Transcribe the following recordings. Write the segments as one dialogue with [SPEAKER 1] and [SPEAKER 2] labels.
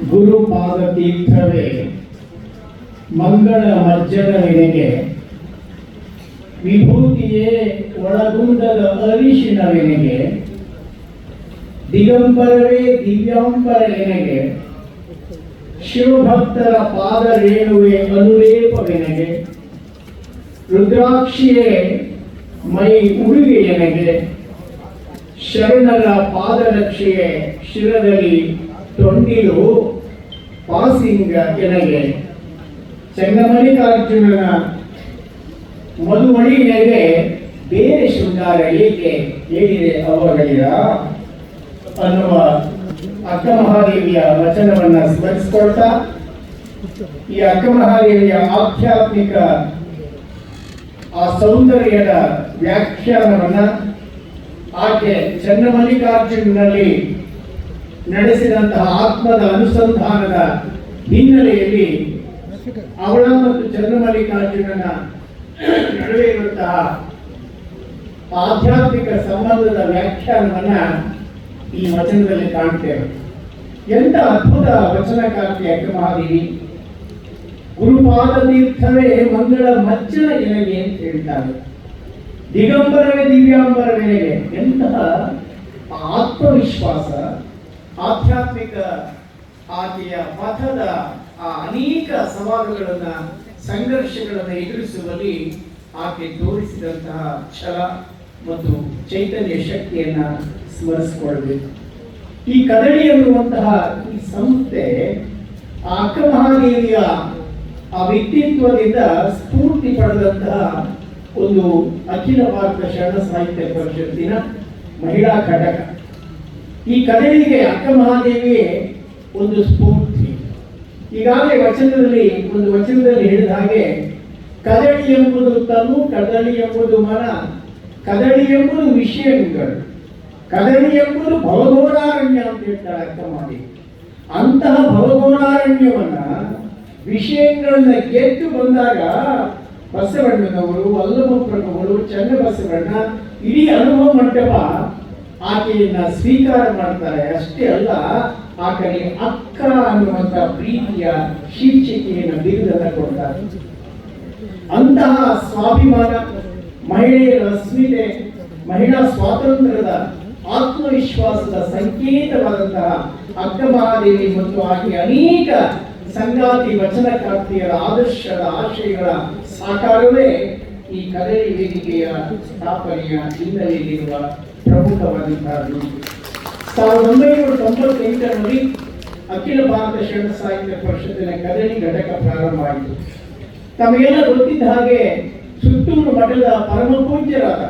[SPEAKER 1] ಗುರುಪಾದ ತೀರ್ಥವೇ ಮಂಗಳ ಮಜ್ಜನವೆನೆಗೆ, ವಿಭೂತಿಯೇ ಒಳಗುಂದದ ಅರಿಶಿನವೆನೆಗೆ, ದಿಗಂಬರವೇ ದಿವ್ಯಾಂಬರ ಎನೆಗೆ, ಶಿವಭಕ್ತರ ಪಾದ ರೇಣುವೆ ಅನುಲೇಪವೆನೆಗೆ, ರುದ್ರಾಕ್ಷಿಯೇ ಮೈ ಉಡುಗೆ ಎನೆಗೆ, ಶರಣರ ಪಾದರಕ್ಷೆಯೇ ಶಿರದಲ್ಲಿ ತೊಂಡಿಲು ಪಾಸಿಂಗ ಎನಗೆ, ಚನ್ನಮಲ್ಲಿಕಾರ್ಜುನನ ಮಧುಮಣಿಯಗೆ ಬೇರೆ ಶೃಂಗಾರ ಏಕೆ ಹೇಳಿದೆ ಅವಗಳಿರ ಅನ್ನುವ ಅಕ್ಕ ಮಹಾದೇವಿಯ ವಚನವನ್ನ ಸ್ಮರಿಸಿಕೊಳ್ತಾ, ಈ ಅಕ್ಕ ಮಹಾದೇವಿಯ ಆಧ್ಯಾತ್ಮಿಕ ಆ ಸೌಂದರ್ಯದ ವ್ಯಾಖ್ಯಾನವನ್ನ ಆಕೆ ಚನ್ನಮಲ್ಲಿಕಾರ್ಜುನಲ್ಲಿ ನಡೆಸಿದಂತಹ ಆತ್ಮದ ಅನುಸಂಧಾನದ ಹಿನ್ನೆಲೆಯಲ್ಲಿ ಅವಳ ಮತ್ತು ಚನ್ನಮಲ್ಲಿಕಾರ್ಜುನನ ನಡುವೆ ಇರುವಂತಹ ಆಧ್ಯಾತ್ಮಿಕ ಸಂಬಂಧದ ವ್ಯಾಖ್ಯಾನವನ್ನ ಈ ವಚನದಲ್ಲಿ ಕಾಣ್ತೇವೆ. ಎಂತ ಅದ್ಭುತ ವಚನಕಾರ್ತಿ ಅಕ್ಕ ಮಹಾದೇವಿ. ಗುರುಪಾದ ತೀರ್ಥವೇ ಮಂಗಳ ಮಜ್ಜನ ಎನಗೆ ಅಂತ ಹೇಳ್ತಾರೆ. ದಿಗಂಬರವೇ ದಿವ್ಯಾಂಬರವೆನೆಗೆ. ಎಂತಹ ಆತ್ಮವಿಶ್ವಾಸ, ಆಧ್ಯಾತ್ಮಿಕ ಆಕೆಯ ಪಥದ ಆ ಅನೇಕ ಸವಾಲುಗಳನ್ನ ಸಂಘರ್ಷಗಳನ್ನು ಎದುರಿಸುವಲ್ಲಿ ಆಕೆ ತೋರಿಸಿದಂತಹ ಛಲ ಮತ್ತು ಚೈತನ್ಯ ಶಕ್ತಿಯನ್ನ ಸ್ಮರಿಸಿಕೊಳ್ಳಬೇಕು. ಈ ಕದಳಿ ಎನ್ನುವಂತಹ ಈ ಸಂಸ್ಥೆ ಆ ಅಕ್ಕ ಮಹಾದೇವಿಯ ಆ ವ್ಯಕ್ತಿತ್ವದಿಂದ ಸ್ಫೂರ್ತಿ ಪಡೆದಂತಹ ಒಂದು ಅಖಿಲ ಭಾರತ ಶರಣ ಸಾಹಿತ್ಯ ಪರಿಷತ್ತಿನ ಮಹಿಳಾ ಘಟಕ. ಈ ಕದಳಿಗೆ ಅಕ್ಕ ಮಹಾದೇವಿಯೇ ಒಂದು ಸ್ಫೂರ್ತಿ. ಈಗಾಗಲೇ ಒಂದು ವಚನದಲ್ಲಿ ಹೇಳಿದ ಹಾಗೆ, ಕದಳಿ ಎಂಬುದು ತನು, ಕದಳಿ ಎಂಬುದು ಮನ, ಕದಳಿ ಎಂಬುದು ವಿಷಯಗಳು, ಕದಳಿ ಎಂಬುದು ಭವಗೋಳಾರಣ್ಯ ಅಂತ ಹೇಳ್ತಾರೆ ಅಕ್ಕ ಮಹಾದೇವಿ. ಅಂತಹ ಭವಗೋಳಾರಣ್ಯವನ್ನ ವಿಷಯಗಳನ್ನ ಗೆದ್ದು ಬಂದಾಗ ಬಸವಣ್ಣನವರು, ವಲ್ಲಭಪ್ರಭುಗಳು, ಚನ್ನಬಸವಣ್ಣ ಇಡೀ ಅನುಭವ ಮಂಟಪ ಆಕೆಯನ್ನ ಸ್ವೀಕಾರ ಮಾಡ್ತಾರೆ. ಅಷ್ಟೇ ಅಲ್ಲ, ಆಕೆಗೆ ಅಕ್ಕ ಅನ್ನುವಂತ ಪ್ರೀತಿಯ ಶೀರ್ಷಿಕೆಯನ್ನು ಬಿರುದನ್ನ ಕೊಡ್ತಾರೆ. ಅಂತಹ ಸ್ವಾಭಿಮಾನ, ಮಹಿಳೆಯರ ಅಸ್ಮಿತೆ, ಮಹಿಳಾ ಸ್ವಾತಂತ್ರ್ಯದ ಆತ್ಮವಿಶ್ವಾಸದ ಸಂಕೇತವಾದಂತಹ ಅಕ್ಕ ಮಹಾದೇವಿ ಮತ್ತು ಆಕೆಯ ಅನೇಕ ಸಂಗಾತಿ ವಚನಕಾರ್ತಿಯರ ಆದರ್ಶದ ಆಶಯಗಳ ಸಾಕಾರವೇ ಈ ಕದಳಿ ವೇದಿಕೆಯ ಸ್ಥಾಪನೆಯ ಹಿನ್ನೆಲೆಯಲ್ಲಿರುವ ಪ್ರಮುಖವಾದಂತಹ 1998ರಲ್ಲಿ ಅಖಿಲ ಭಾರತ ಶರಣ ಸಾಹಿತ್ಯ ಪರಿಷತ್ತಿನ ಕದಳಿ ಘಟಕ ಪ್ರಾರಂಭ ಆಯಿತು. ತಮಗೆಲ್ಲ ಗೊತ್ತಿದ್ದ ಹಾಗೆ ಸುತ್ತೂರು ಮಠದ ಪರಮ ಪೂಜ್ಯರಾದ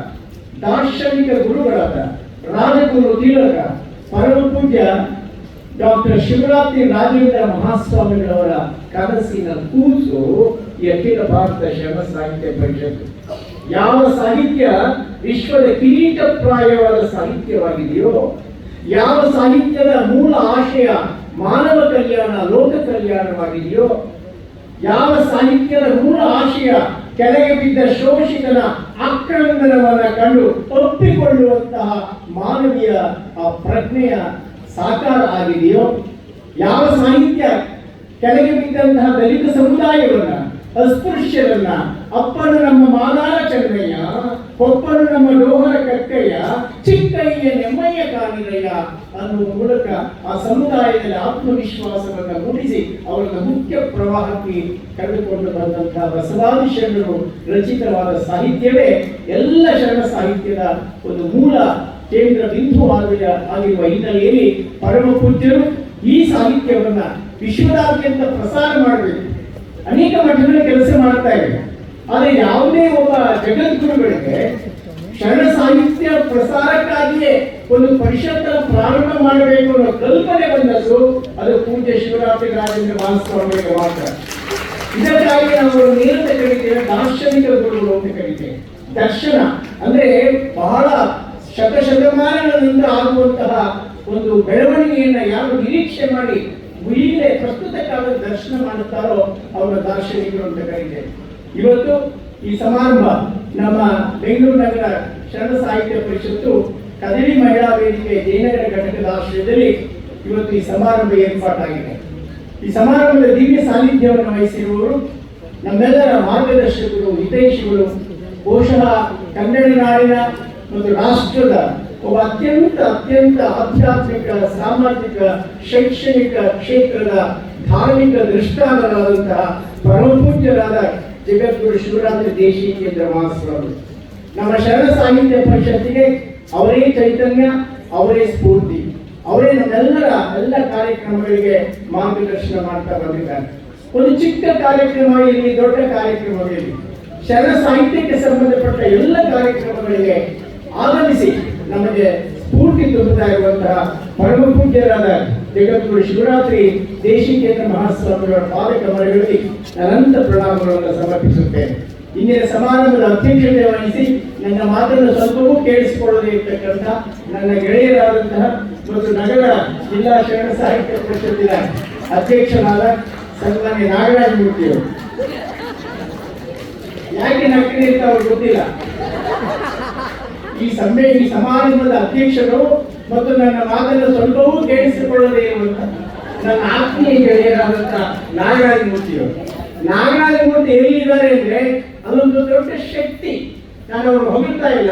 [SPEAKER 1] ದಾರ್ಶನಿಕ ಗುರುಗಳಾದ ರಾಜಗುರು ತಿಲಕ ಪರಮ ಪೂಜ್ಯ ಡಾಕ್ಟರ್ ಶಿವರಾತ್ರಿ ರಾಜೇಂದ್ರ ಮಹಾಸ್ವಾಮಿಗಳವರ ಕನಸಿನ ಕೂಸು ಈ ಅಖಿಲ ಭಾರತ ಶರಣ ಸಾಹಿತ್ಯ ಪರಿಷತ್ತು. ಯಾವ ಸಾಹಿತ್ಯ ವಿಶ್ವದ ಕಿರೀಟಪ್ರಾಯವಾದ ಸಾಹಿತ್ಯವಾಗಿದೆಯೋ, ಯಾವ ಸಾಹಿತ್ಯದ ಮೂಲ ಆಶಯ ಮಾನವ ಕಲ್ಯಾಣ, ಲೋಕ ಕಲ್ಯಾಣವಾಗಿದೆಯೋ, ಯಾವ ಸಾಹಿತ್ಯದ ಮೂಲ ಆಶಯ ಕೆಳಗೆ ಬಿದ್ದ ಶೋಷಿತನ ಆಕ್ರಂದನವನ್ನ ಕಂಡು ಒಪ್ಪಿಕೊಳ್ಳುವಂತಹ ಮಾನವೀಯ ಆ ಪ್ರಜ್ಞೆಯ ಸಾಕಾರ ಆಗಿದೆಯೋ, ಯಾವ ಸಾಹಿತ್ಯ ಕೆಳಗೆ ಬಿದ್ದಂತಹ ದಲಿತ ಸಮುದಾಯವನ್ನ, ಅಸ್ಪೃಶ್ಯರನ್ನ, ಅಪ್ಪನು ನಮ್ಮ ಮಾದಾರ ಚನ್ನಯ್ಯ, ಕೊಪ್ಪನು ನಮ್ಮ ಲೋಹರ ಕಕ್ಕಯ್ಯ, ಚಿಕ್ಕಯ್ಯ ನೆಮ್ಮಯ್ಯ ಕಾನಿರಯ್ಯ ಅನ್ನುವ ಮೂಲಕ ಆ ಸಮುದಾಯದಲ್ಲಿ ಆತ್ಮವಿಶ್ವಾಸವನ್ನು ಮೂಡಿಸಿ ಅವರನ್ನು ಮುಖ್ಯ ಪ್ರವಾಹಕ್ಕೆ ಕರೆದುಕೊಂಡು ಬಂದಂತಹ ಬಸವಾದಿ ಶರಣರು ರಚಿತವಾದ ಸಾಹಿತ್ಯವೇ ಎಲ್ಲ ಶರಣ ಸಾಹಿತ್ಯದ ಒಂದು ಮೂಲ ಕೇಂದ್ರ ಬಿಂದು ಆಗಿರುವ ಹಿನ್ನೆಲೆಯಲ್ಲಿ ಪರಮ ಪೂಜ್ಯರು ಈ ಸಾಹಿತ್ಯವನ್ನ ವಿಶ್ವದಾದ್ಯಂತ ಪ್ರಸಾರ ಮಾಡಬೇಕು. ಅನೇಕ ಮಠಗಳ ಕೆಲಸ ಮಾಡ್ತಾ ಇವೆ. ಆದರೆ ಯಾವುದೇ ಒಬ್ಬ ಜಗದ್ಗುರುಗಳಿಗೆ ಶರಣ ಸಾಹಿತ್ಯ ಪ್ರಸಾರಕ್ಕಾಗಿಯೇ ಒಂದು ಪರಿಷತ್ತನ್ನು ಪ್ರಾರಂಭ ಮಾಡಬೇಕು ಅನ್ನೋ ಕಲ್ಪನೆ ಬಂದದ್ದು ಅದು ಪೂಜ್ಯ ಶಿವರಾತ್ರಿ ರಾಜೇಂದ್ರ ಮಹಾಸ್ವಾಮಿಗಳಿಗೆ ಮಾತ್ರ. ಇದಕ್ಕಾಗಿ ನಾವು ನೇರತ ಕರೀತೇವೆ ದಾರ್ಶನಿಕ ಗುರುಗಳು ಅಂತ ಕರೀತೇವೆ. ದರ್ಶನ ಅಂದ್ರೆ ಬಹಳ ಶತಶತಮಾನಗಳಿಂದ ಆಗುವಂತಹ ಒಂದು ಬೆಳವಣಿಗೆಯನ್ನ ಯಾರು ನಿರೀಕ್ಷೆ ಮಾಡಿ ಈಗಲೇ ಪ್ರಸ್ತುತ ಕಾಲದ ದರ್ಶನ ಮಾಡುತ್ತಾರೋ ಅವರ ದಾರ್ಶನಿಕರು ಅಂತ ಕರೀತೇವೆ. ಇವತ್ತು ಈ ಸಮಾರಂಭ ನಮ್ಮ ಬೆಂಗಳೂರು ನಗರ ಶರಣ ಸಾಹಿತ್ಯ ಪರಿಷತ್ತು ಕದಳಿ ಮಹಿಳಾ ವೇದಿಕೆ ಜಯನಗರ ಘಟಕದ ಆಶ್ರಯದಲ್ಲಿ ಇವತ್ತು ಈ ಸಮಾರಂಭ ಏರ್ಪಾಟಾಗಿದೆ. ಈ ಸಮಾರಂಭದ ದಿವ್ಯ ಸಾನ್ನಿಧ್ಯವನ್ನು ವಹಿಸಿರುವವರು ನಮ್ಮೆಲ್ಲರ ಮಾರ್ಗದರ್ಶಕರು, ಹಿತೈಷಿಗಳು, ಬಹುಶಃ ಕನ್ನಡ ನಾಡಿನ ಮತ್ತು ರಾಷ್ಟ್ರದ ಒಬ್ಬ ಅತ್ಯಂತ ಆಧ್ಯಾತ್ಮಿಕ, ಸಾಮಾಜಿಕ, ಶೈಕ್ಷಣಿಕ ಕ್ಷೇತ್ರದ ಧಾರ್ಮಿಕ ದೃಷ್ಟಾಂತರಾದಂತಹ ಪರಮಪೂಜ್ಯರಾದ ಜಗದ್ಗುರು ಶಿವರಾತ್ರಿ ದೇಶಿಕೇಂದ್ರ ಮಹಾಸ್ವಾಮಿ. ನಮ್ಮ ಶರಣ ಸಾಹಿತ್ಯ ಪರಿಷತ್ತಿಗೆ ಅವರೇ ಚೈತನ್ಯ, ಅವರೇ ಸ್ಫೂರ್ತಿ, ಅವರೇ ನಮ್ಮೆಲ್ಲರ ಎಲ್ಲ ಕಾರ್ಯಕ್ರಮಗಳಿಗೆ ಮಾರ್ಗದರ್ಶನ ಮಾಡ್ತಾ ಬಂದಿದ್ದಾರೆ. ಒಂದು ಚಿಕ್ಕ ಕಾರ್ಯಕ್ರಮ ಇರಲಿ, ದೊಡ್ಡ ಕಾರ್ಯಕ್ರಮವಿರಲಿ, ಶರಣ ಸಾಹಿತ್ಯಕ್ಕೆ ಸಂಬಂಧಪಟ್ಟ ಎಲ್ಲ ಕಾರ್ಯಕ್ರಮಗಳಿಗೆ ಆಗಮಿಸಿ ನಮಗೆ ಸ್ಫೂರ್ತಿ ತುಂಬುತ್ತಾ ಇರುವಂತಹ ಪರಮ ಪೂಜ್ಯರಾದ ಜಗದ್ಗುರು ಶಿವರಾತ್ರಿ ದೇಶಿಕೇಂದ್ರ ಮಹಾಸ್ವಾಮಿಯವರ ಪಾದಕಮಲಗಳಲ್ಲಿ ಅನಂತ ಪ್ರಣಾಮಗಳನ್ನು ಸಮರ್ಪಿಸುತ್ತೇನೆ. ಇಂದಿನ ಸಮಾರಂಭದ ಅಧ್ಯಕ್ಷತೆ ವಹಿಸಿ ನನ್ನ ಮಾತನ್ನು ಸ್ವಲ್ಪವೂ ಕೇಳಿಸಿಕೊಳ್ಳದೇ ಇರತಕ್ಕಂಥ ನನ್ನ ಗೆಳೆಯರಾದಂತಹ ಮತ್ತು ನಗರ ಜಿಲ್ಲಾ ಶರಣ ಸಾಹಿತ್ಯ ಪರಿಷತ್ತಿನ ಅಧ್ಯಕ್ಷರಾದ ಸನ್ಮಾನ್ಯ ನಾಗರಾಜ ಮೂರ್ತಿಯವರು. ಯಾಕೆ ನಗ್ತೀನಿ ಅಂತ ಅವ್ರಿಗೆ ಗೊತ್ತಿಲ್ಲ. ಈ ಸಮಾರಂಭದ ಅಧ್ಯಕ್ಷರು ಮತ್ತು ನನ್ನ ಮಾತನ್ನು ಸ್ವಲ್ಪವೂ ಕೇಳಿಸಿಕೊಳ್ಳದೇ ಇರುವಂತ ನನ್ನ ಆತ್ಮೀಯ ಗೆಳೆಯರಾದಂತಹ ನಾಗರಾಜ ಮೂರ್ತಿಯವರು. ನಾಗರಾಜ ಮೂರ್ತಿ ಎಲ್ಲಿದ್ದಾರೆ ಅಂದ್ರೆ ಅದೊಂದು ದೊಡ್ಡ ಶಕ್ತಿ. ನಾನು ಅವರು ಹೊಗಳ್ತಾ ಇಲ್ಲ.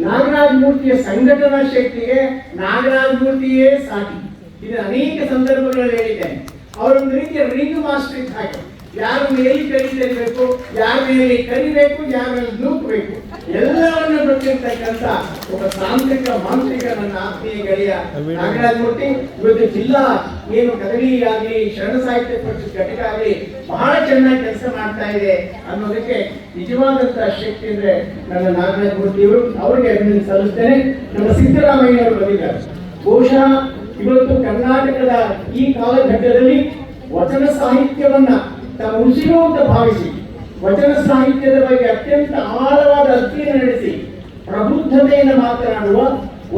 [SPEAKER 1] ನಾಗರಾಜ ಮೂರ್ತಿಯ ಸಂಘಟನಾ ಶಕ್ತಿಗೆ ನಾಗರಾಜ ಮೂರ್ತಿಯೇ ಸಾಕಿ. ಇದು ಅನೇಕ ಸಂದರ್ಭಗಳಲ್ಲಿ ಹೇಳಿದ್ದೇನೆ. ಅವರೊಂದು ರೀತಿಯ ರಿಂಗ್ ಮಾಸ್ಟರ್ ಇದ್ದ ಹಾಗೆ, ಯಾರ ಮೇಲೆ ಕರಿಬೇಕು, ಯಾರ ಮೇಲೆ ಕರಿಬೇಕು, ಯಾರ ಮೇಲೆ ನೂಕಬೇಕು, ಎಲ್ಲವನ್ನ ಗೊತ್ತಿರ್ತಕ್ಕಂಥ ಒಬ್ಬ ತಾಂತ್ರಿಕ ಮಾಂತ್ರಿಕ ನನ್ನ ಆತ್ಮೀಯ ಗೆಳೆಯ ನಾಗರಾಜ ಮೂರ್ತಿ. ಇವತ್ತು ಜಿಲ್ಲಾ ಏನು ಕದರಿ ಆಗಲಿ, ಶರಣ ಸಾಹಿತ್ಯ ಪರಿಷತ್ ಘಟಕ ಆಗಲಿ ಬಹಳ ಚೆನ್ನಾಗಿ ಕೆಲಸ ಮಾಡ್ತಾ ಇದೆ ಅನ್ನೋದಕ್ಕೆ ನಿಜವಾದಂತಹ ಶಕ್ತಿ ಅಂದ್ರೆ ನನ್ನ ನಾಗರಾಜ ಮೂರ್ತಿಯವರು. ಅವರಿಗೆ ಅಭಿನಂದನೆ ಸಲ್ಲಿಸ್ತೇನೆ. ನಮ್ಮ ಸಿದ್ದರಾಮಯ್ಯವರು ಬಂದಿದ್ದಾರೆ. ಬಹುಶಃ ಇವತ್ತು ಕರ್ನಾಟಕದ ಈ ಕಾಲಘಟ್ಟದಲ್ಲಿ ವಚನ ಸಾಹಿತ್ಯವನ್ನ ತಾವು ಉಸಿರು ಅಂತ ಭಾವಿಸಿ, ವಚನ ಸಾಹಿತ್ಯದ ಬಗ್ಗೆ ಅತ್ಯಂತ ಆಳವಾದ ಅಧ್ಯಯನ ನಡೆಸಿ, ಪ್ರಬುದ್ಧತೆಯನ್ನು ಮಾತನಾಡುವ,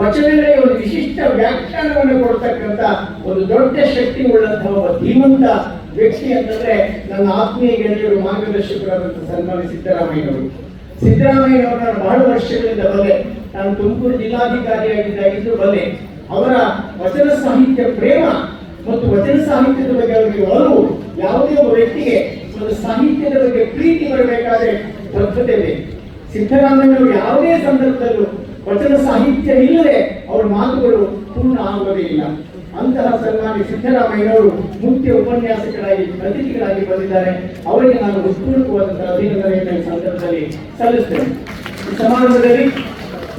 [SPEAKER 1] ವಚನಗಳಿಗೆ ಒಂದು ವಿಶಿಷ್ಟ ವ್ಯಾಖ್ಯಾನವನ್ನು ಕೊಡ್ತಕ್ಕಂಥ ಒಂದು ದೊಡ್ಡ ಶಕ್ತಿ ಉಳ್ಳಂತಹ ಒಬ್ಬ ಧೀಮಂತ ವ್ಯಕ್ತಿ ಅಂತಂದ್ರೆ ನನ್ನ ಆತ್ಮೀಯ ಗೆಳೆಯರು, ಮಾರ್ಗದರ್ಶಕರಾದಂತಹ ಸನ್ಮಾನ್ಯ ಸಿದ್ದರಾಮಯ್ಯನವರು. ಸಿದ್ದರಾಮಯ್ಯನವರು ನಾನು ಬಹಳ ವರ್ಷಗಳಿಂದ ಬಲ್ಲೆ. ನಾನು ತುಮಕೂರು ಜಿಲ್ಲಾಧಿಕಾರಿಯಾಗಿದ್ದಾಗಿದ್ದು ಬಲ್ಲೆ. ಅವರ ವಚನ ಸಾಹಿತ್ಯ ಪ್ರೇಮ ಮತ್ತು ವಚನ ಸಾಹಿತ್ಯದ ಬಗ್ಗೆ ಅವರಿಗೆ ಒಲವು, ಯಾವುದೇ ಒಬ್ಬ ವ್ಯಕ್ತಿಗೆ ಒಂದು ಸಾಹಿತ್ಯದ ಬಗ್ಗೆ ಪ್ರೀತಿ ಬರಬೇಕಾದ್ರೆ ಬದ್ಧತೆ ಬೇಕು. ಸಿದ್ದರಾಮಯ್ಯವರು ಯಾವುದೇ ಸಂದರ್ಭದಲ್ಲೂ ವಚನ ಸಾಹಿತ್ಯ ಇಲ್ಲದೆ ಅವರ ಮಾತುಗಳು ಪೂರ್ಣ ಆಗುವುದೇ ಇಲ್ಲ. ಅಂತಹ ಸನ್ಮಾನ್ಯ ಸಿದ್ದರಾಮಯ್ಯನವರು ಮುಖ್ಯ ಉಪನ್ಯಾಸಕರಾಗಿ, ಅತಿಥಿಗಳಾಗಿ ಬಂದಿದ್ದಾರೆ. ಅವರಿಗೆ ನಾನು ಹೃತ್ಪೂರ್ವಕವಾದಂತಹ ಅಭಿನಂದನೆಯನ್ನು ಈ ಸಂದರ್ಭದಲ್ಲಿ ಸಲ್ಲಿಸ್ತೇನೆ. ಈ ಸಮಾರಂಭದಲ್ಲಿ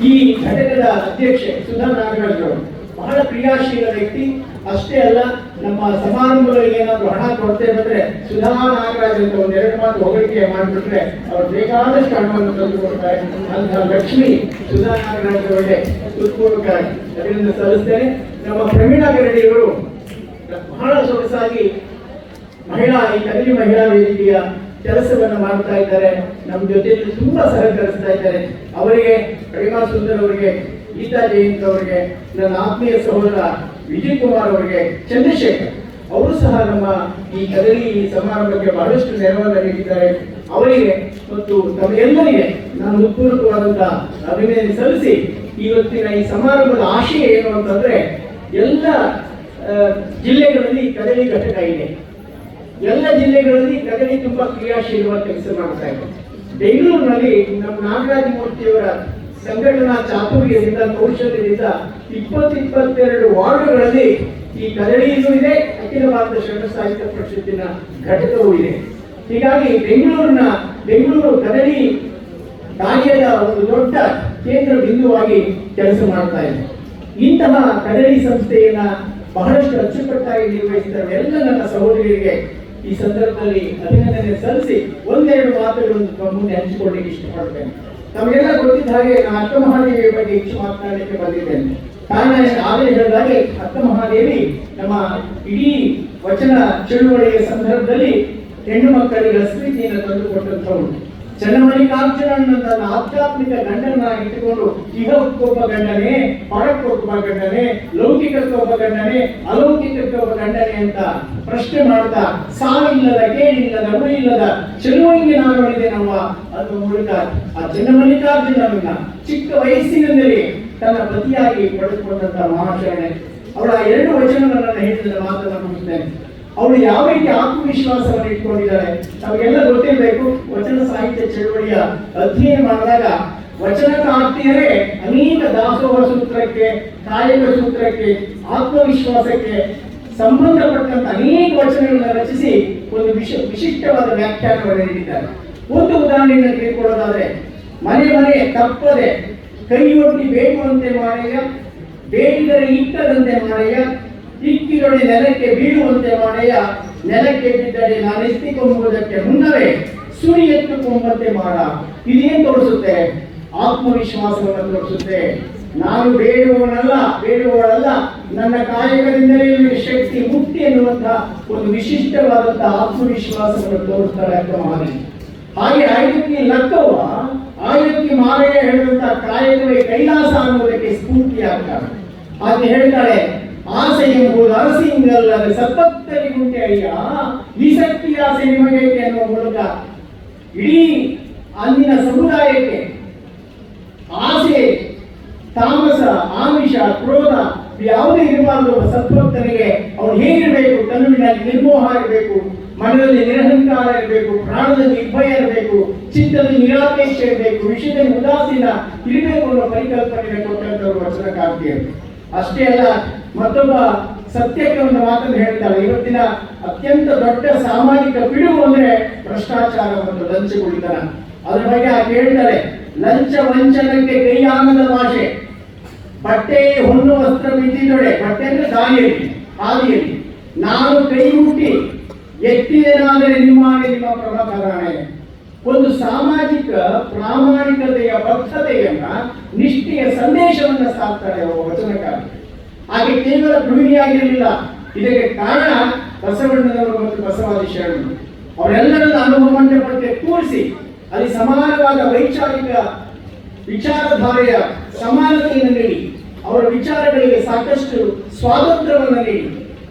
[SPEAKER 1] ಈ ಘಟಕದ ಅಧ್ಯಕ್ಷೆ ಸುಧಾ ನಾಗರಾಜ್ ಅವರು ಬಹಳ ಕ್ರಿಯಾಶೀಲ ವ್ಯಕ್ತಿ. ಅಷ್ಟೇ ಅಲ್ಲ, ನಮ್ಮ ಸಮಾರಂಭಗಳಿಗೆ ಏನಾದ್ರು ಹಣ ಕೊಡ್ತೇ ಬಂದ್ರೆ ಸುಧಾ ನಾಗರಾಜ್ ಅಂತ ಒಂದೆರಡು ಮಾತು ಹೊಗಳಿಕೆ ಮಾಡಿಬಿಟ್ರೆ ಅವ್ರು ಬೇಕಾದಷ್ಟು ಹಣವನ್ನು ತಂದು ಕೊಡ್ತಾರೆ. ಅಂತಹ ಲಕ್ಷ್ಮಿ ಸುಧಾ ನಾಗರಾಜ್ ಅವರಿಗೆ ಹೃತ್ಪೂರ್ವಕ ಅಭಿನಂದನೆ ಸಲ್ಲಿಸ್ತೇನೆ. ನಮ್ಮ ಪ್ರವೀಣಾ ಗರಡಿಯವರು ಬಹಳ ಸೊಗಸಾಗಿ ಈ ಕದರಿ ಮಹಿಳಾ ವೇದಿಕೆಯ ಕೆಲಸವನ್ನು ಮಾಡ್ತಾ ಇದ್ದಾರೆ. ನಮ್ಮ ಜೊತೆಯಲ್ಲಿ ತುಂಬಾ ಸಹಕರಿಸ್ತಾ ಇದ್ದಾರೆ. ಅವರಿಗೆ ಪ್ರೇಮಾ ಸುಂದರ್ ಅವರಿಗೆ, ಗೀತಾ ಜಯಂತ್ ಅವರಿಗೆ, ನನ್ನ ಆತ್ಮೀಯ ಸಹೋದರ ವಿಜಯ್ ಕುಮಾರ್ ಅವರಿಗೆ, ಚಂದ್ರಶೇಖರ್ ಅವರು ಸಹ ನಮ್ಮ ಈ ಕದರಿ ಸಮಾರಂಭಕ್ಕೆ ಬಹಳಷ್ಟು ನೆರವನ್ನು ನೀಡಿದ್ದಾರೆ. ಅವರಿಗೆ ಮತ್ತು ತಮ್ಮೆಲ್ಲರಿಗೆ ನಾನು ಹೃತ್ಪೂರ್ವಕವಾದಂತಹ ಅಭಿನಂದನೆ ಸಲ್ಲಿಸಿ, ಇವತ್ತಿನ ಈ ಸಮಾರಂಭದ ಆಶಯ ಏನು ಅಂತಂದ್ರೆ, ಎಲ್ಲ ಜಿಲ್ಲೆಗಳಲ್ಲಿ ಕದರಿ ಘಟಕ ಇದೆ. ಎಲ್ಲ ಜಿಲ್ಲೆಗಳಲ್ಲಿ ಕದರಿ ತುಂಬಾ ಕ್ರಿಯಾಶೀಲವಾಗಿ ಕೆಲಸ ಮಾಡ್ತಾ ಇದೆ. ಬೆಂಗಳೂರಿನಲ್ಲಿ ನಮ್ಮ ನಾಗರಾಜ ಮೂರ್ತಿಯವರ ಸಂಘಟನಾ ಚಾತುರ್ಯದಿಂದ, ಕೌಶಲ್ಯದಿಂದ 22 ವಾರ್ಡ್ಗಳಲ್ಲಿ ಈ ಕದರಿಯೂ ಇದೆ, ಅಖಿಲ ಭಾರತ ಶರಣ ಸಾಹಿತ್ಯ ಪರಿಷತ್ತಿನ ಘಟಕವೂ ಇದೆ. ಹೀಗಾಗಿ ಬೆಂಗಳೂರು ಕದರಿ ಕಾರ್ಯದ ಒಂದು ದೊಡ್ಡ ಕೇಂದ್ರ ಬಿಂದುವಾಗಿ ಕೆಲಸ ಮಾಡ್ತಾ ಇದೆ. ಇಂತಹ ಕದರಿ ಸಂಸ್ಥೆಯನ್ನ ಬಹಳಷ್ಟು ಅಚ್ಚುಕಟ್ಟಾಗಿ ನಿರ್ವಹಿಸಿದ ಎಲ್ಲ ನನ್ನ ಸಹೋದರಿಯರಿಗೆ ಈ ಸಂದರ್ಭದಲ್ಲಿ ಅಭಿನಂದನೆ ಸಲ್ಲಿಸಿ ಒಂದೆರಡು ಮಾತುಗಳನ್ನು ಮುಂದೆ ಹಂಚಿಕೊಳ್ಳಿಕ್ಕೆ ಇಷ್ಟಪಡ್ತೇನೆ. ನಮಗೆಲ್ಲ ಗೊತ್ತಿದ್ದ ಹಾಗೆ ನಾನು ಅಕ್ಕಮಹಾದೇವಿಯ ಬಗ್ಗೆ ಹೆಚ್ಚು ಮಾತನಾಡಲಿಕ್ಕೆ ಬಂದಿದ್ದೇನೆ. ಕಾರಣ ಆಗಲೇ ಹೇಳಿದಾಗೆ ಅಕ್ಕಮಹಾದೇವಿ ನಮ್ಮ ಇಡೀ ವಚನ ಚಳುವಳಿಯ ಸಂದರ್ಭದಲ್ಲಿ ಹೆಣ್ಣು ಮಕ್ಕಳಿಗೆ ಅಸ್ಮಿತೆಯನ್ನು ತಂದುಕೊಟ್ಟಂಥವಳು. ಚನ್ನಮಲ್ಲಿಕಾರ್ಜುನನ್ನು ತನ್ನ ಆಧ್ಯಾತ್ಮಿಕ ಗಂಡನಾಗಿಟ್ಟುಕೊಂಡು ಇಹಕ್ಕೊಬ್ಬ ಗಂಡನೇ, ಪರಕ್ಕೊಬ್ಬ ಗಂಡನೇ, ಲೌಕಿಕಕ್ಕೊಬ್ಬ ಗಂಡನೇ, ಅಲೌಕಿಕಕ್ಕೊಬ್ಬ ಗಂಡನೇ ಅಂತ ಪ್ರಶ್ನೆ ಮಾಡ್ತಾ ಸಾವಿಲ್ಲದ, ಕೇಳಿಲ್ಲದ, ಉಳಿಲ್ಲದ ಚೆಲುವಂಗಿ ನಾನೊಳಿದೆ ನಮ್ಮ ಅನ್ನೋ ಮೂಲಕ ಆ ಚನ್ನಮಲ್ಲಿಕಾರ್ಜುನನನ್ನ ಚಿಕ್ಕ ವಯಸ್ಸಿನಿಂದಲೇ ತನ್ನ ಪತಿಯಾಗಿ ಪಡೆದುಕೊಂಡಂತಹ ಮಹಾಶರಣೆ. ಅವಳ 2 ವಚನಗಳನ್ನು ಹೇಳಿದ ಮಾತನ್ನು ಮುಗಿಸ್ತೇನೆ. ಅವಳು ಯಾವ ರೀತಿ ಆತ್ಮವಿಶ್ವಾಸವನ್ನು ಇಟ್ಕೊಂಡಿದ್ದಾಳೆ ನಮಗೆಲ್ಲ ಗೊತ್ತಿರಬೇಕು. ವಚನ ಸಾಹಿತ್ಯ ಚಳವಳಿಯ ಅಧ್ಯಯನ ಮಾಡಿದಾಗ ವಚನಕಾರ್ತಿಯರೇ ಅನೇಕ ದಾಸೋಹ ಸೂತ್ರಕ್ಕೆ, ಕಾಯಕ ಸೂತ್ರಕ್ಕೆ, ಆತ್ಮವಿಶ್ವಾಸಕ್ಕೆ ಸಂಬಂಧಪಟ್ಟಂತ ಅನೇಕ ವಚನಗಳನ್ನು ರಚಿಸಿ ಒಂದು ವಿಶಿಷ್ಟವಾದ ವ್ಯಾಖ್ಯಾನವನ್ನು ನೀಡಿದ್ದಾರೆ. ಒಂದು ಉದಾಹರಣೆಯನ್ನು ತೆಗೆದುಕೊಳ್ಳೋದಾದ್ರೆ, ಮನೆ ಮನೆ ತಪ್ಪದೆ ಕೈಯೊಡ್ಡಿ ಬೇಡುವಂತೆ ಮಾಡೆಯ, ಬೇಡಿದರೆ ಇಕ್ಕದಂತೆ ಮಾಡೆಯ, ಇಕ್ಕಿದೊಡೆ ನೆಲಕ್ಕೆ ಬೀಳುವಂತೆ ಮಾಡೆಯ, ನೆಲಕ್ಕೆ ಬಿದ್ದರೆ ನಾನೆತ್ತಿಕೊಂಬುವುದಕ್ಕೆ ಮುನ್ನವೇ ಸುಳಿ ಎತ್ತುಕೊಂಬಂತೆ ಮಾಡ. ಇದೇನು ತೋರಿಸುತ್ತೆ? ಆತ್ಮವಿಶ್ವಾಸವನ್ನು ತೋರಿಸುತ್ತೆ. ನಾನು ಬೇಡುವವಳಲ್ಲ, ನನ್ನ ಕಾಯಕದಿಂದಲೇ ಶಕ್ತಿ, ಮುಕ್ತಿ ಎನ್ನುವಂತಹ ಒಂದು ವಿಶಿಷ್ಟವಾದಂತಹ ಆತ್ಮವಿಶ್ವಾಸವನ್ನು ತೋರಿಸ್ತಾರೆ ಅಕ್ಕಮಹಾದೇವಿ. ಹಾಗೆ ಆಯ್ಕೆ ಲಕ್ಕವ್ವ, ಆಯ್ಕೆ ಮಾರೆಯ ಹೇಳುವಂತಹ ಕಾಯಕವೇ ಕೈಲಾಸ ಅನ್ನುವುದಕ್ಕೆ ಸ್ಫೂರ್ತಿಯಾಗ್ತಾರೆ. ಹಾಗೆ ಹೇಳ್ತಾಳೆ, ಆಸೆ ಎಂಬುದು ಅರಸಿಂಗಲ್ಲದೆ ಸಪತ್ತರಿಗುಂಟೆ ಅಯ್ಯ, ಈ ಶಕ್ತಿ ಆಸೆ ನಿಮಗೆ ಎನ್ನುವ ಮೂಲಕ ಇಡೀ ಅಂದಿನ ಸಮುದಾಯಕ್ಕೆ ಆಸೆ, ತಾಮಸ, ಆಮಿಷ, ಕ್ರೋಧ ಯಾವುದೇ ಇರಬಾರದು. ಸತ್ವಕ್ತನಿಗೆ ಅವನು ಹೇಗಿರಬೇಕು? ತನ್ನುವಿನಲ್ಲಿ ನಿರ್ಮೋಹ ಇರಬೇಕು, ಮನದಲ್ಲಿ ನಿರಹಂಕಾರ ಇರಬೇಕು, ಪ್ರಾಣದಲ್ಲಿ ನಿರ್ಭಯ ಇರಬೇಕು, ಚಿತ್ತದಲ್ಲಿ ನಿರಾಪೇಕ್ಷೆ ಇರಬೇಕು, ವಿಷಯದಲ್ಲಿ ಉದಾಸೀನ ಇರಬೇಕು ಅನ್ನೋ ಪರಿಕಲ್ಪನೆಯನ್ನು ಕೊಟ್ಟಂತವರು ವಚನಕಾರ್ತಿಯರು. ಅಷ್ಟೇ ಅಲ್ಲ, ಮತ್ತೊಬ್ಬ ಸತ್ಯಕ್ಕೆ ಒಂದು ಮಾತನ್ನು ಹೇಳ್ತಾಳೆ. ಇವತ್ತಿನ ಅತ್ಯಂತ ದೊಡ್ಡ ಸಾಮಾಜಿಕ ಪಿಡುಗು ಅಂದ್ರೆ ಭ್ರಷ್ಟಾಚಾರ ಮತ್ತು ಲಂಚಗುಳಿತನ. ಅದ್ರ ಬಗ್ಗೆ ಆಕೆ ಹೇಳ್ತಾಳೆ, ಲಂಚ ವಂಚನಕ್ಕೆ ಕೈಯಾನದ ಭಾಷೆ, ಬಟ್ಟೆ ಹೊನ್ನು ವಸ್ತ್ರ ಬಿದ್ದಿದೊಡೆ, ಬಟ್ಟೆ ಅಂದ್ರೆ ದಾರಿಯಲ್ಲಿ ಹಾದಿಯಲ್ಲಿ, ನಾನು ಕೈ ಮುಟ್ಟಿ ಎತ್ತಿದೆನಾದರೆ ನಿಮ್ಮ ಪ್ರಭಾಕರಾಣೆ. ಒಂದು ಸಾಮಾಜಿಕ ಪ್ರಾಮಾಣಿಕತೆಯ ಬದ್ಧತೆಯನ್ನ, ನಿಷ್ಠೆಯ ಸಂದೇಶವನ್ನ ಸಾಕ್ತಾಳೆ ವಚನಕಾರಿ. ಹಾಗೆ ಕೇವಲ ಗೃಹಿಣಿಯಾಗಿರಲಿಲ್ಲ. ಇದಕ್ಕೆ ಕಾರಣ ಬಸವಣ್ಣನವರು ಮತ್ತು ಬಸವಾದಿ ಶರಣರು. ಅವರೆಲ್ಲರನ್ನ ಅನುಭವ ಮಂಟಪಕ್ಕೆ ಕೂರಿಸಿ ಅಲ್ಲಿ ಸಮಾನವಾದ ವೈಚಾರಿಕ ವಿಚಾರಧಾರೆಯ ಸಮಾನತೆಯನ್ನು ನೀಡಿ, ಅವರ ವಿಚಾರಗಳಿಗೆ ಸಾಕಷ್ಟು ಸ್ವಾತಂತ್ರ್ಯವನ್ನು ನೀಡಿ,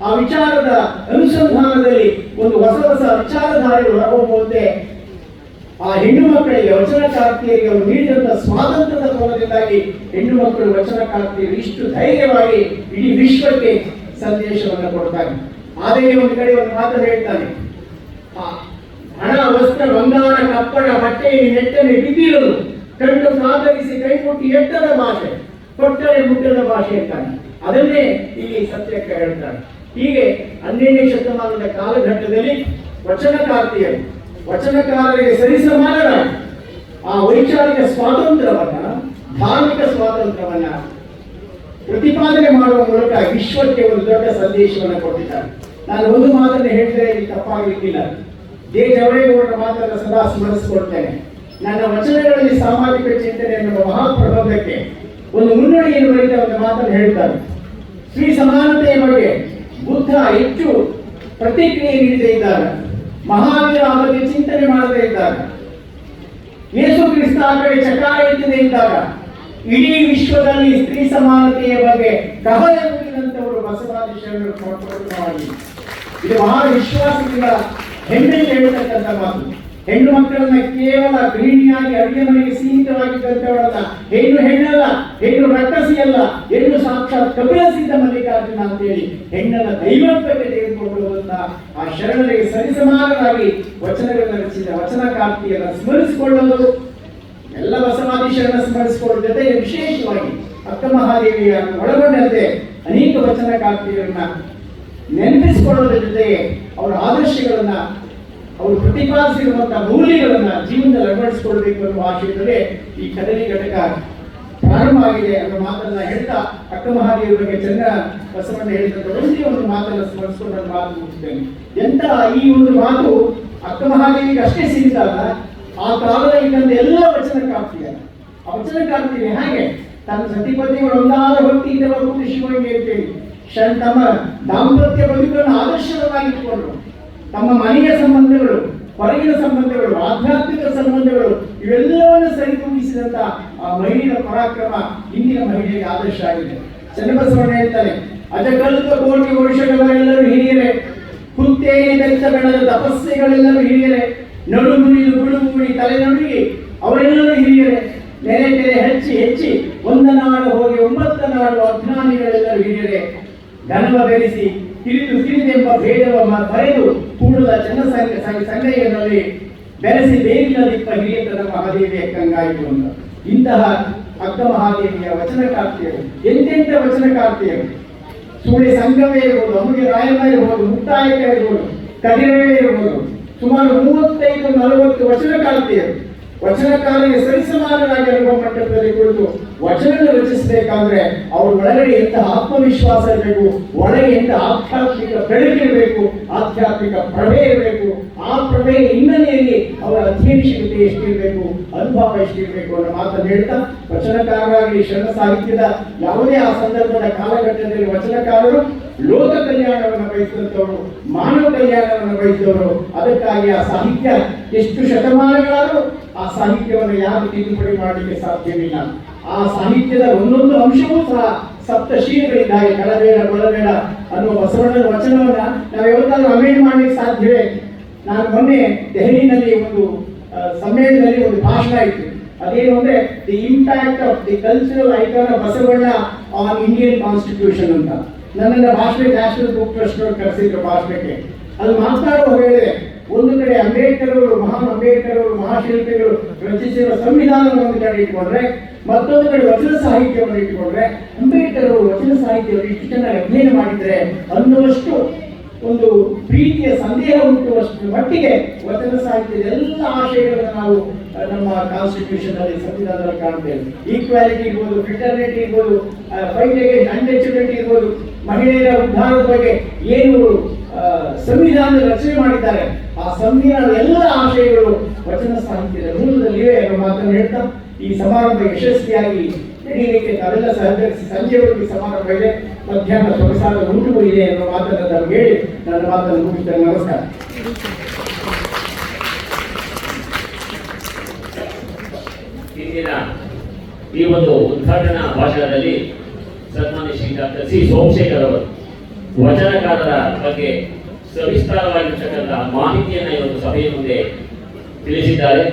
[SPEAKER 1] ಆ ವಿಚಾರದ ಅನುಸಂಧಾನದಲ್ಲಿ ಒಂದು ಹೊಸ ವಿಚಾರಧಾರೆಗಳು ಹೊರಹೊಮ್ಮುವಂತೆ ಆ ಹೆಣ್ಣು ಮಕ್ಕಳಿಗೆ, ವಚನಕಾರ್ತಿಯರಿಗೆ ಅವರು ನೀಡಿದಂತಹ ಸ್ವಾತಂತ್ರ್ಯದ ಫಲದಿಂದಾಗಿ ಹೆಣ್ಣು ಮಕ್ಕಳು, ವಚನಕಾರ್ತಿಯರು ಇಷ್ಟು ಧೈರ್ಯವಾಗಿ ಇಡೀ ವಿಶ್ವಕ್ಕೆ ಸಂದೇಶವನ್ನು ಕೊಡ್ತಾರೆ. ಆದರೆ ಒಂದು ಕಡೆ ಒಂದು ಮಾತನ್ನು ಹೇಳ್ತಾನೆ, ಹಣ, ವಸ್ತ್ರ, ಬಂಗಾರ, ಕಪ್ಪಡ, ಬಟ್ಟೆಯ ನೆಟ್ಟನೆ ಬಿದ್ದಿರುವುದು, ಕಂಡು ಕಾತರಿಸಿ ಕೈ ಮುಟ್ಟಿ ಎಟ್ಟದ ಭಾಷೆ, ಕೊಟ್ಟರೆ ಮುಟ್ಟದ ಭಾಷೆ ಅಂತಾನೆ. ಅದನ್ನೇ ಇಲ್ಲಿ ಸತ್ಯಕ್ಕೆ ಹೇಳ್ತಾರೆ. ಹೀಗೆ 12ನೇ ಶತಮಾನದ ಕಾಲಘಟ್ಟದಲ್ಲಿ ವಚನಕಾರ್ತಿಯರು, ವಚನಕಾರರಿಗೆ ಸರಿಸಮಾನರಾಗಿ ಆ ವೈಚಾರಿಕ ಸ್ವಾತಂತ್ರ್ಯವನ್ನ, ಧಾರ್ಮಿಕ ಸ್ವಾತಂತ್ರ್ಯವನ್ನ ಪ್ರತಿಪಾದನೆ ಮಾಡುವ ಮೂಲಕ ವಿಶ್ವಕ್ಕೆ ಒಂದು ದೊಡ್ಡ ಸಂದೇಶವನ್ನು ಕೊಟ್ಟಿದ್ದಾರೆ. ನಾನು ಒಂದು ಮಾತನ್ನು ಹೇಳಿದರೆ ಇಲ್ಲಿ ತಪ್ಪಾಗಲಿಕ್ಕಿಲ್ಲ. ಜೆ ಜವರೇಗೌಡರ ಮಾತನ್ನು ಸದಾ ಸ್ಮರಿಸಿಕೊಳ್ತೇನೆ. ನನ್ನ ವಚನಗಳಲ್ಲಿ ಸಾಮಾಜಿಕ ಚಿಂತನೆ ಎನ್ನುವ ಮಹಾಪ್ರಬಂಧಕ್ಕೆ ಒಂದು ಮುನ್ನುಡಿಯನ್ನು ಬರೆದ ಒಂದು ಮಾತನ್ನು ಹೇಳ್ತಾರೆ. ಶ್ರೀ ಸಮಾನತೆಯ ಬಗ್ಗೆ ಬುದ್ಧ ಹೆಚ್ಚು ಪ್ರತಿಕ್ರಿಯೆ ನೀಡದೇ ಇದ್ದಾಗ, ಮಹಾವೀರ ಆ ಬಗ್ಗೆ ಚಿಂತನೆ ಮಾಡದೇ ಇದ್ದಾಗ, ಯೇಸು ಕ್ರಿಸ್ತ ಆ ಕಡೆ ಚಕಾರ ಎತ್ತದೇ ಇದ್ದಾಗ, ಇಡೀ ವಿಶ್ವದಲ್ಲಿ ಸ್ತ್ರೀ ಸಮಾನತೆಯ ಬಗ್ಗೆ ಕಹಳೆ ನುಡಿದಂತವರು ಬಸವಾದಿ ಶರಣರು ಪ್ರಪ್ರಥಮವಾಗಿ. ಇದು ಮಹಾ ವಿಶ್ವಾಸದಿಂದ ಹೆಮ್ಮೆಯಿಂದ ಹೇಳ್ತಕ್ಕಂಥ ಮಾತು. ಹೆಣ್ಣು ಮಕ್ಕಳನ್ನ ಕೇವಲ ಗೃಹಿಣಿಯಾಗಿ ಅಡುಗೆ ಮನೆಗೆ ಸೀಮಿತವಾಗಿದ್ದಂಥವಳಲ್ಲ, ಹೆಣ್ಣಲ್ಲ, ಹೆಣ್ಣು ರಕ್ಕಸಿಯಲ್ಲ, ಹೆಣ್ಣು ಸಾಕ್ಷಾತ್ ಕಪಿಲ ಸಿದ್ಧ ಮಲ್ಲಿಕಾರ್ಜುನ ಅಂತೇಳಿ ಹೆಣ್ಣನ್ನ ದೈವತ್ವಕ್ಕೆ ತೆಗೆದುಕೊಳ್ಳುವಂತ ಆ ಶರಣರಿಗೆ ಸರಿಸಮಾನರಾಗಿ ವಚನಗಳನ್ನು ರಚಿಸಿದ ವಚನಕಾರ್ತಿಯನ್ನು ಸ್ಮರಿಸಿಕೊಳ್ಳಲು ಎಲ್ಲ ಬಸವಾದಿ ಶರಣ ಸ್ಮರಿಸಿಕೊಳ್ಳುವ ಜೊತೆಗೆ ವಿಶೇಷವಾಗಿ ಅಕ್ಕಮಹಾದೇವಿಯನ್ನು ಒಳಗೊಂಡಂತೆ ಅನೇಕ ವಚನಕಾರ್ತಿಗಳನ್ನ ನೆನಪಿಸಿಕೊಳ್ಳುವುದರ ಜೊತೆಗೆ ಅವರ ಆದರ್ಶಗಳನ್ನ, ಅವರು ಪ್ರತಿಪಾದಿಸಿರುವಂತಹ ಮೌಲ್ಯಗಳನ್ನ ಜೀವನದಲ್ಲಿ ಅಳವಡಿಸಿಕೊಳ್ಬೇಕು ಅನ್ನುವ ಆಶಯದಲ್ಲಿ ಈ ಕದಲಿ ಘಟಕ ಪ್ರಾರಂಭ ಆಗಿದೆ ಅನ್ನೋ ಮಾತನ್ನ ಹೇಳ್ತಾ, ಅಕ್ಕಮಹಾದೇವಿ ಬಗ್ಗೆ ಚೆನ್ನ ಬಸವಣ್ಣ ಹೇಳಿದಂತ ಒಂದೇ ಒಂದು ಮಾತನ್ನ ಸ್ಮರಿಸಿಕೊಂಡು ನಾನು ಮಾತು ಮುಗಿಸ್ತೇನೆ. ಎಂತ ಈ ಒಂದು ಮಾತು ಅಕ್ಕಮಹಾದೇವಿಗೆ ಅಷ್ಟೇ ಸೀಮಿತ ಅಲ್ಲ, ಆ ಕಾಲದಲ್ಲಿ ಇದ್ದಂತ ಎಲ್ಲ ವಚನಕಾರ್ತಿಯ ಆ ವಚನಕಾರ್ತಿಗೆ ಹಾಗೆ ತನ್ನ ಸತಿಪತಿಗಳು ಒಂದಾದ ಭಕ್ತಿ ಇದ್ದವರು ಶಿವನಿಗೆ ಹೇಳ್ತೇವೆ. ತಮ್ಮ ದಾಂಪತ್ಯ ಬದುಕನ್ನು ಆದರ್ಶವಾಗಿಟ್ಟುಕೊಂಡ್ರು. ತಮ್ಮ ಮನೆಯ ಸಂಬಂಧಗಳು, ಹೊರಗಿನ ಸಂಬಂಧಗಳು, ಆಧ್ಯಾತ್ಮಿಕ ಸಂಬಂಧಗಳು ಇವೆಲ್ಲವನ್ನು ಸರಿತೂಗಿಸಿದಂತ ಆ ಮಹಿಳೆಯ ಪರಾಕ್ರಮ ಇಂದಿನ ಮಹಿಳೆಗೆ ಆದರ್ಶ ಆಗಿದೆ. ಚನ್ನಬಸವಣ್ಣ ಹೇಳ್ತಾನೆ, ಅಜಕಲ್ಪ ಕೋಟಿ ವರ್ಷಗಳವರೆಲ್ಲರೂ ಹಿರಿಯರೇ, ಕುತ್ತೇನೆ ಬೆಚ್ಚ ಬೆಳೆದ ತಪಸ್ಸೆಗಳೆಲ್ಲರೂ ಹಿರಿಯರೇ, ನಡು ಮುರಿದು ಗುಡುಗುಡಿ ತಲೆನಡುಗಿ ಅವರೆಲ್ಲರೂ ಹಿರಿಯರೇ, ನೆರೆ ತೆರೆ ಹೆಚ್ಚಿ ಒಂದ ನಾಡು ಹೋಗಿ 9 ನಾಡು ಅಜ್ಞಾನಿಗಳೆಲ್ಲರೂ ಹಿರಿಯರೇ, ಘನವ ಬೆರೆಸಿ ತಿಳಿದೆಂಬ ಭೇದವ ಬರೆದು ಕೂಡಲ ಸಂಗಯ್ಯನಲ್ಲಿ ಬೆರೆಸಿ ಬೇರಿನದಿಪ್ಪ ಹಿರಿಯತನ ಮಹಾದೇವಿಯ ಕಂಗಾಯಿತು ಅಂತ. ಇಂತಹ ಅಕ್ಕ ಮಹಾದೇವಿಯ ವಚನಕಾರ್ತಿಯರು ಎಂತೆಂಥ ವಚನಕಾರ್ತಿಯರು. ಸೂಳೆ ಸಂಘವೇ ಇರ್ಬೋದು, ಅಮಗೆ ರಾಯಮ್ಮ ಇರ್ಬೋದು, ಮುಕ್ತಾಯಕ ಇರ್ಬೋದು, ಕದಿರವೇ ಇರ್ಬೋದು, ಸುಮಾರು 35-40 ವಚನಕಾರ್ತಿಯರು. ವಚನಕಾರರಿಗೆ ಸರಿಸಮಾನರಾಗಿ ಅನುಭವ ಮಂಟಪದಲ್ಲಿ ಕುಳಿತು ವಚನ ರಚಿಸಬೇಕಾದ್ರೆ ಅವ್ರ ಒಳಗಡೆ ಎಂತಹ ಆತ್ಮವಿಶ್ವಾಸ ಇರಬೇಕು, ಒಳಗೆ ಎಂತ ಆಧ್ಯಾತ್ಮಿಕ ಬೆಳಕಿರಬೇಕು, ಆಧ್ಯಾತ್ಮಿಕ ಪ್ರಭೆ ಇರಬೇಕು. ಆ ಪ್ರಭೆಯ ಹಿನ್ನೆಲೆಯಲ್ಲಿ ಅವರ ಅಧ್ಯಯನಶೀಲತೆ ಎಷ್ಟಿರಬೇಕು, ಅನುಭವ ಎಷ್ಟಿರಬೇಕು ಅನ್ನೋ ಮಾತನ್ನು ಹೇಳ್ತಾ, ವಚನಕಾರರಾಗಿ ಶರಣ ಸಾಹಿತ್ಯದ ಯಾವುದೇ ಆ ಸಂದರ್ಭದ ಕಾಲಘಟ್ಟದಲ್ಲಿ ವಚನಕಾರರು ಲೋಕ ಕಲ್ಯಾಣವನ್ನು ಬಯಸಿದಂಥವರು, ಮಾನವ ಕಲ್ಯಾಣವನ್ನು ಬಯಸಿದವರು. ಅದಕ್ಕಾಗಿ ಆ ಸಾಹಿತ್ಯ ಎಷ್ಟು ಶತಮಾನಗಳಾದರೂ ಆ ಸಾಹಿತ್ಯವನ್ನು ಯಾರು ತಿದ್ದುಪಡಿ ಮಾಡಲಿಕ್ಕೆ ಸಾಧ್ಯವಿಲ್ಲ. ಆ ಸಾಹಿತ್ಯದ ಒಂದೊಂದು ಅಂಶವೂ ಸಹ ಸಪ್ತಶೀಲಗಳಿದ್ದಾವೆ. ಕಳಬೇಡ ಕೊಳಬೇಡ ಅನ್ನುವ ಬಸವಣ್ಣನ ವಚನವನ್ನ ನಾವು ಯಾವತ್ತಾದ್ರೂ ಅಮೆಂಡ್ ಮಾಡಲಿಕ್ಕೆ ಸಾಧ್ಯವೇ? ನಾನು ಮೊನ್ನೆ ದೆಹಲಿನಲ್ಲಿ ಒಂದು ಸಮ್ಮೇಳನದಲ್ಲಿ ಒಂದು ಭಾಷಣ ಇತ್ತು. ಅದೇನು ಅಂದ್ರೆ the impact of the cultural icon of Basavanna on Indian constitution ಅಂತ. ನನ್ನನ್ನು ಭಾಷಣ ನ್ಯಾಷನಲ್ ಬುಕ್ ಟ್ರಸ್ಟ್ ಕರೆಸಿದ್ರು ಭಾಷಣಕ್ಕೆ. ಅದು ಮಾತನಾಡುವ ವೇಳೆ ಒಂದು ಕಡೆ ಅಂಬೇಡ್ಕರ್ ಅವರು, ಮಹಾನ್ ಅಂಬೇಡ್ಕರ್ ಅವರು, ಮಹಾಶಿಲ್ಪಿಗಳು ರಚಿಸಿರುವ ಸಂವಿಧಾನವನ್ನು ಒಂದು ಕಡೆ ಇಟ್ಕೊಂಡ್ರೆ, ಮತ್ತೊಂದು ಕಡೆ ವಚನ ಸಾಹಿತ್ಯವನ್ನು ಇಟ್ಟುಕೊಂಡ್ರೆ, ಅಂಬೇಡ್ಕರ್ ಅವರು ವಚನ ಸಾಹಿತ್ಯವನ್ನು ಇಷ್ಟು ಚೆನ್ನಾಗಿ ಅಧ್ಯಯನ ಮಾಡಿದ್ರೆ ಅನ್ನುವಷ್ಟು ಒಂದು ಪ್ರೀತಿಯ ಸಂದೇಹ ಹುಟ್ಟುವಷ್ಟು ಮಟ್ಟಿಗೆ ವಚನ ಸಾಹಿತ್ಯದ ಎಲ್ಲ ಆಶಯಗಳನ್ನು ನಾವು ನಮ್ಮ ಕಾನ್ಸ್ಟಿಟ್ಯೂಷನ್ ಅಲ್ಲಿ, ಸಂವಿಧಾನದಲ್ಲಿ ಕಾಣ್ತೇವೆ. ಈಕ್ವಾಲಿಟಿ ಇರ್ಬೋದು, ಫ್ರಿಟರ್ನಿಟಿ ಇರ್ಬೋದು, ಫೈಟ್ ಅಗೇನ್ಸ್ಟ್ ಅನ್ಟಚಬಿಲಿಟಿ ಇರ್ಬೋದು, ಮಹಿಳೆಯರ ಉದ್ಧಾರದ ಬಗ್ಗೆ ಏನು ಸಂವಿಧಾನ ರಚನೆ ಮಾಡಿದ್ದಾರೆ, ಆ ಸಂವಿಧಾನದ ಎಲ್ಲ ಆಶಯಗಳು ವಚನ ಸಾಹಿತ್ಯದ ಮೂಲದಲ್ಲಿವೆ ಅನ್ನೋ ಮಾತನ್ನು ಹೇಳ್ತಾ, ಈ ಸಮಾರಂಭ ಯಶಸ್ವಿಯಾಗಿ ನಡೀಲಿಕ್ಕೆ ತಾವೆಲ್ಲ ಸಹಕರಿಸಿ ಸಂಜೆವರೆಗೆ ಸಮಾರಂಭ ಇದೆ, ಮಧ್ಯಾಹ್ನ ಸೊಗಸಾದ ಊಟವೂ ಇದೆ ಅನ್ನೋ ಮಾತನ್ನು ನಾನು ಹೇಳಿ ನನ್ನ ಮಾತನ್ನು ಮುಗಿಸ್ತೇನೆ. ನಮಸ್ಕಾರ.
[SPEAKER 2] ಇಂದಿನ ಈ ಒಂದು ಉದ್ಘಾಟನಾ ಭಾಷಣದಲ್ಲಿ ಸನ್ಮಾನ್ಯ ಶ್ರೀ ಡಾಕ್ಟರ್ ಸಿ ಸೋಮಶೇಖರ್ ಅವರು ವಚನಕಾರರ ಬಗ್ಗೆ ಸವಿಸ್ತಾರವಾಗಿರ್ತಕ್ಕಂಥ ಮಾಹಿತಿಯನ್ನು ಇವತ್ತು ಸಭೆಯ ಮುಂದೆ ತಿಳಿಸಿದ್ದಾರೆ.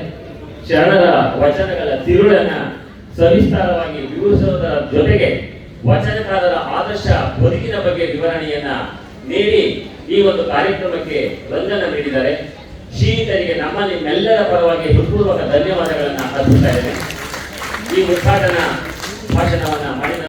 [SPEAKER 2] ಶರಣರ ವಚನಗಳ ತಿರುಳನ್ನ ಸವಿಸ್ತಾರವಾಗಿ ವಿವರಿಸುವುದರ ಜೊತೆಗೆ ವಚನಕಾರರ ಆದರ್ಶ ಬದುಕಿನ ಬಗ್ಗೆ ವಿವರಣೆಯನ್ನ ನೀಡಿ ಈ ಒಂದು ಕಾರ್ಯಕ್ರಮಕ್ಕೆ ರಂಜನ ನೀಡಿದ್ದಾರೆ. ಶ್ರೀಯುತರಿಗೆ ನಮ್ಮಲ್ಲಿ ಮೆಲ್ಲರ ಪರವಾಗಿ ಹೃತ್ಪೂರ್ವಕ ಧನ್ಯವಾದಗಳನ್ನು ಅರ್ಪಿಸ್ತಾ ಇದ್ದೇನೆ. ಈ ಉದ್ಘಾಟನಾ ಭಾಷಣವನ್ನ ಮಾಡಿದ